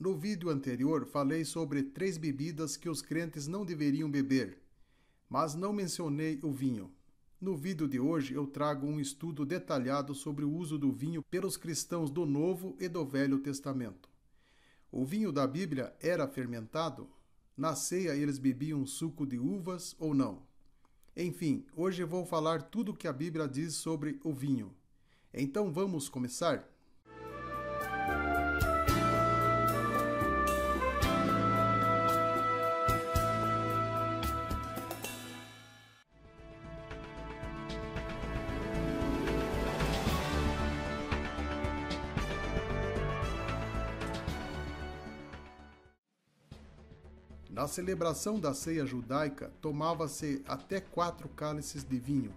No vídeo anterior falei sobre 3 bebidas que os crentes não deveriam beber, mas não mencionei o vinho. No vídeo de hoje eu trago um estudo detalhado sobre o uso do vinho pelos cristãos do Novo e do Velho Testamento. O vinho da Bíblia era fermentado? Na ceia eles bebiam suco de uvas ou não? Enfim, hoje vou falar tudo o que a Bíblia diz sobre o vinho. Então vamos começar? Na celebração da ceia judaica, tomava-se até 4 cálices de vinho.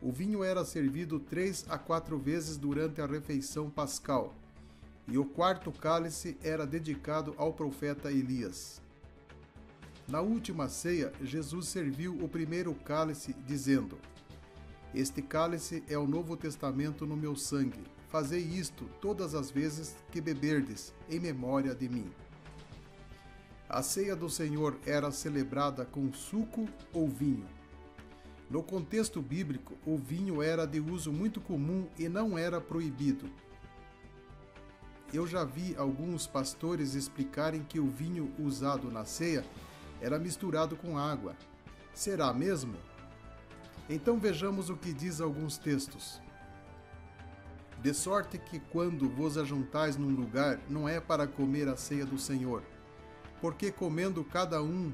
O vinho era servido 3 a 4 vezes durante a refeição pascal, e o 4º cálice era dedicado ao profeta Elias. Na última ceia, Jesus serviu o primeiro cálice, dizendo: "Este cálice é o Novo Testamento no meu sangue. Fazei isto todas as vezes que beberdes, em memória de mim." A ceia do Senhor era celebrada com suco ou vinho. No contexto bíblico, o vinho era de uso muito comum e não era proibido. Eu já vi alguns pastores explicarem que o vinho usado na ceia era misturado com água. Será mesmo? Então vejamos o que diz alguns textos. "De sorte que quando vos ajuntais num lugar, não é para comer a ceia do Senhor, porque comendo cada um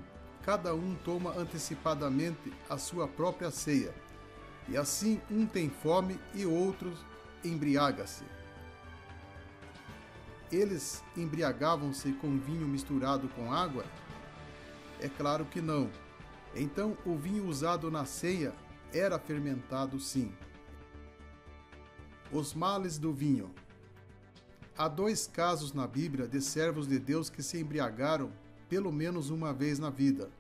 toma antecipadamente a sua própria ceia, e assim um tem fome e outro embriaga-se." Eles embriagavam-se com vinho misturado com água? É claro que não. Então o vinho usado na ceia era fermentado, sim. Os males do vinho. Há 2 casos na Bíblia de servos de Deus que se embriagaram pelo menos uma vez na vida.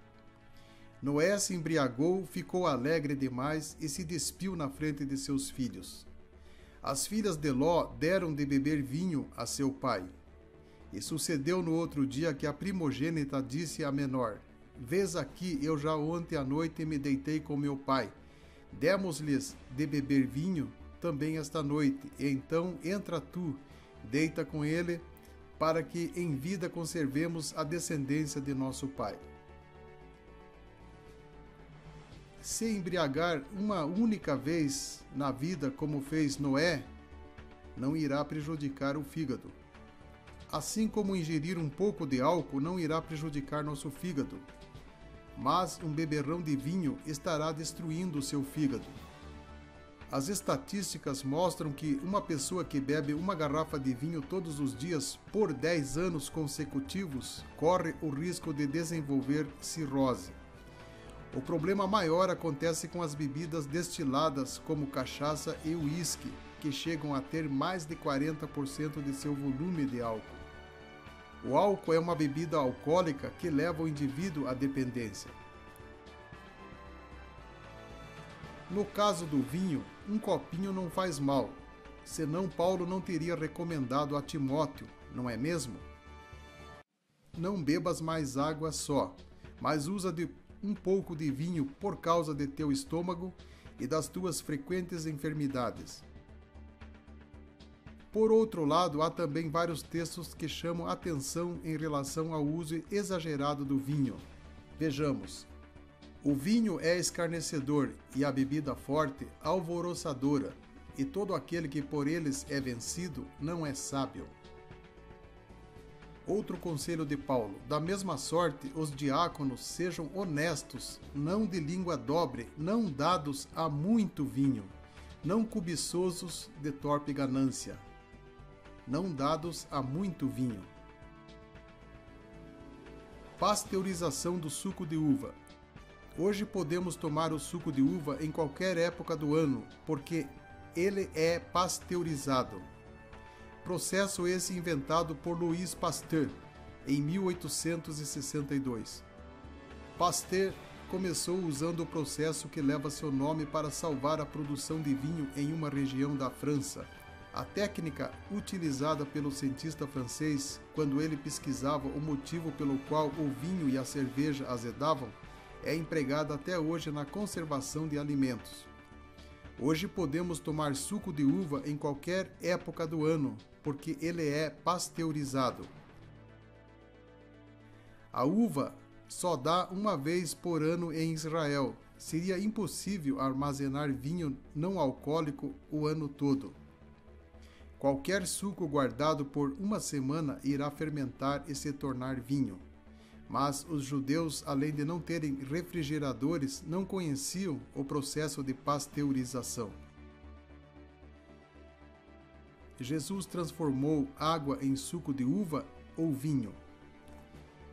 Noé se embriagou, ficou alegre demais e se despiu na frente de seus filhos. As filhas de Ló deram de beber vinho a seu pai. E sucedeu no outro dia que a primogênita disse à menor: "Vês aqui, eu já ontem à noite me deitei com meu pai. Demos-lhes de beber vinho também esta noite, e então entra tu, deita com ele, para que em vida conservemos a descendência de nosso pai." Se embriagar uma única vez na vida, como fez Noé, não irá prejudicar o fígado. Assim como ingerir um pouco de álcool não irá prejudicar nosso fígado, mas um beberrão de vinho estará destruindo o seu fígado. As estatísticas mostram que uma pessoa que bebe uma garrafa de vinho todos os dias por 10 anos consecutivos corre o risco de desenvolver cirrose. O problema maior acontece com as bebidas destiladas como cachaça e uísque, que chegam a ter mais de 40% de seu volume de álcool. O álcool é uma bebida alcoólica que leva o indivíduo à dependência. No caso do vinho, um copinho não faz mal, senão Paulo não teria recomendado a Timóteo, não é mesmo? "Não bebas mais água só, mas usa de um pouco de vinho por causa de teu estômago e das tuas frequentes enfermidades." Por outro lado, há também vários textos que chamam atenção em relação ao uso exagerado do vinho. Vejamos. "O vinho é escarnecedor e a bebida forte alvoroçadora, e todo aquele que por eles é vencido não é sábio." Outro conselho de Paulo: "Da mesma sorte, os diáconos sejam honestos, não de língua dobre, não dados a muito vinho, não cobiçosos de torpe ganância." Não dados a muito vinho. Pasteurização do suco de uva. Hoje podemos tomar o suco de uva em qualquer época do ano, porque ele é pasteurizado. Processo esse inventado por Louis Pasteur em 1862. Pasteur começou usando o processo que leva seu nome para salvar a produção de vinho em uma região da França, A técnica utilizada pelo cientista francês quando ele pesquisava o motivo pelo qual o vinho e a cerveja azedavam é empregada até hoje na conservação de alimentos. Hoje podemos tomar suco de uva em qualquer época do ano, porque ele é pasteurizado. A uva só dá uma vez por ano em Israel. Seria impossível armazenar vinho não alcoólico o ano todo. Qualquer suco guardado por uma semana irá fermentar e se tornar vinho. Mas os judeus, além de não terem refrigeradores, não conheciam o processo de pasteurização. Jesus transformou água em suco de uva ou vinho?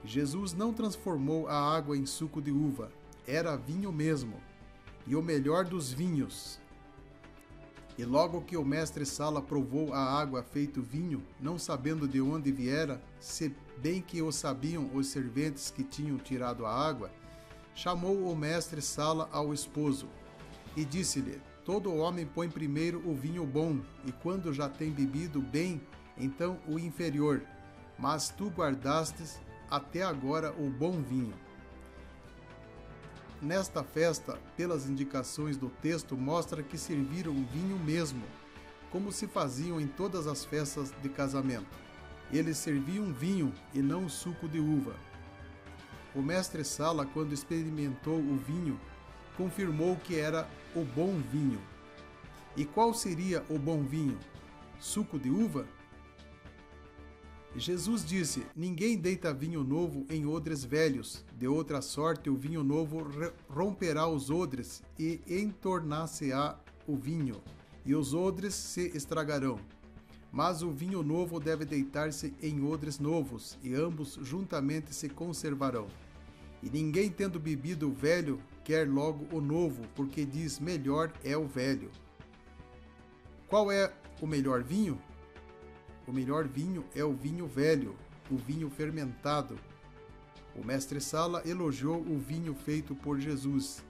Jesus não transformou a água em suco de uva, era vinho mesmo, e o melhor dos vinhos. E logo que o mestre-sala provou a água feito vinho, não sabendo de onde viera, se bem que o sabiam os serventes que tinham tirado a água, chamou o mestre-sala ao esposo, e disse-lhe: todo homem põe primeiro o vinho bom, e quando já tem bebido bem, então o inferior, mas tu guardastes até agora o bom vinho. Nesta festa, pelas indicações do texto, mostra que serviram vinho mesmo, como se faziam em todas as festas de casamento. Eles serviam vinho e não suco de uva. O mestre-sala, quando experimentou o vinho, confirmou que era o bom vinho. E qual seria o bom vinho? Suco de uva? Jesus disse: ninguém deita vinho novo em odres velhos, de outra sorte o vinho novo romperá os odres e entornar-se-á o vinho, e os odres se estragarão. Mas o vinho novo deve deitar-se em odres novos, e ambos juntamente se conservarão. E ninguém, tendo bebido o velho, quer logo o novo, porque diz: melhor é o velho. Qual é o melhor vinho? O melhor vinho é o vinho velho, o vinho fermentado. O mestre-sala elogiou o vinho feito por Jesus.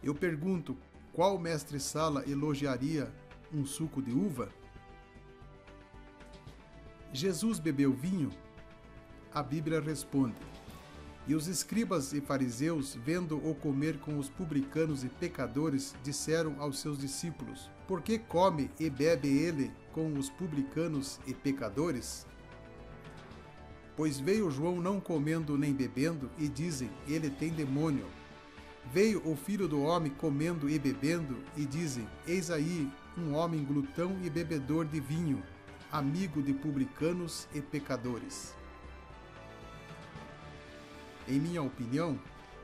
Eu pergunto, qual mestre-sala elogiaria um suco de uva? Jesus bebeu vinho? A Bíblia responde: e os escribas e fariseus, vendo-o comer com os publicanos e pecadores, disseram aos seus discípulos: por que come e bebe ele com os publicanos e pecadores? Pois veio João não comendo nem bebendo, e dizem: ele tem demônio. Veio o Filho do Homem comendo e bebendo, e dizem: eis aí um homem glutão e bebedor de vinho, amigo de publicanos e pecadores. Em minha opinião,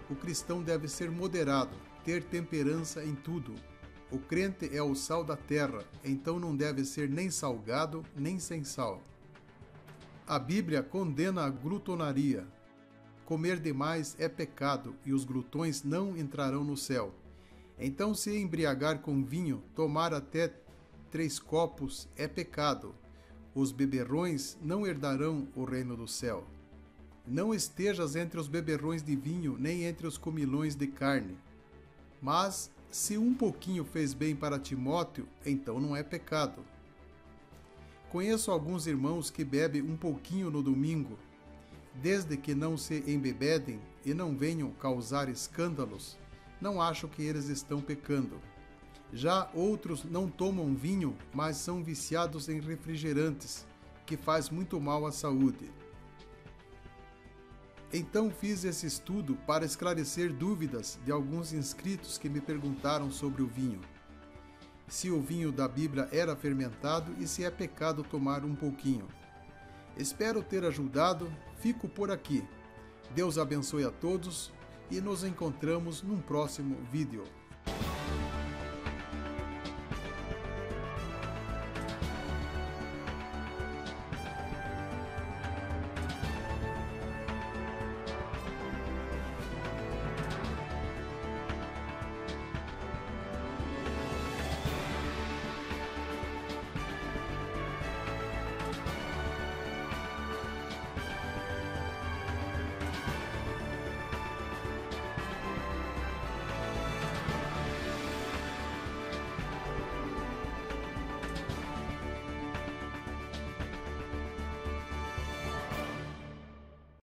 o cristão deve ser moderado, ter temperança em tudo. O crente é o sal da terra, então não deve ser nem salgado, nem sem sal. A Bíblia condena a glutonaria. Comer demais é pecado, e os glutões não entrarão no céu. Então, se embriagar com vinho, tomar até 3 copos é pecado. Os beberrões não herdarão o reino do céu. Não estejas entre os beberrões de vinho, nem entre os comilões de carne. Mas, se um pouquinho fez bem para Timóteo, então não é pecado. Conheço alguns irmãos que bebem um pouquinho no domingo, desde que não se embebedem e não venham causar escândalos, não acho que eles estão pecando. Já outros não tomam vinho, mas são viciados em refrigerantes, que faz muito mal à saúde. Então fiz esse estudo para esclarecer dúvidas de alguns inscritos que me perguntaram sobre o vinho. Se o vinho da Bíblia era fermentado e se é pecado tomar um pouquinho. Espero ter ajudado, fico por aqui. Deus abençoe a todos e nos encontramos num próximo vídeo.